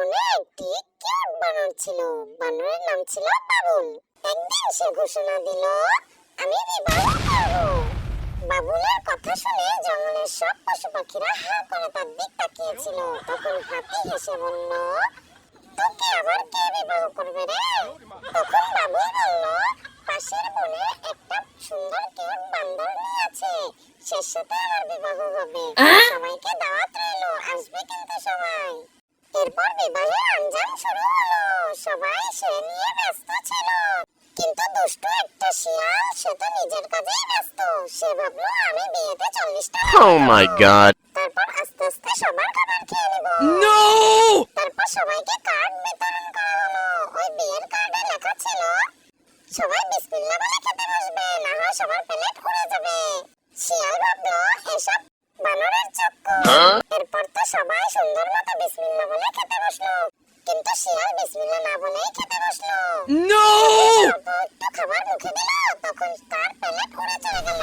বনে একটি কিউট বানর ছিল। বানরের নাম ছিল বাবুল। একদিন সে ঘোষণা দিল, আমি বিবাহ করব। বাবুলের কথা শুনে জঙ্গলের সব পশু পাখিরা হা করে তার দিক তাকিয়েছিল। তখন হাতি হেসে বলল, তোকে আবার কে বিবাহ করবে রে? তখন বাবুল বলল, পাশের বনে একটা সুন্দর কিউট বান্দর নিয়ে আছে, সে সাথে আমার বিবাহ হবে। সবাইকে দাওয়াত রইলো, আসবে কিন্তু সবাই। এরপর বিবাহের আঞ্জাম শুরু হলো। সবাই সে নিয়ে ব্যস্ত ছিল, কিন্তু দুষ্টু একটা শিয়াল সে তো নিজের কাজেই ব্যস্ত। সে ভাবলো, আমি বিয়েতে 40টা Oh my god. তারপর আস্তে আস্তে সবার খাবার খেয়ে নেব। No! তারপর সবাইকে কার্ড বিতরণ করা হলো। ওই বিয়ের কার্ডে লেখা ছিল, সবাই বিসমিল্লাহ বলে খেতে বসবে, না হয় সবার প্লেট উড়ে যাবে। শিয়াল ভাবলো, এসব বানরের চক্কর। এরপর তো সবাই সুন্দর মতো বিসমিল্লাহ বলে খেতে বসলো, কিন্তু শিয়াল বিসমিল্লাহ না বলেই খেতে বসলো। No! অল্প একটু খাবার মুখে দিল, তখন তার প্লেট উড়ে চলে গেল।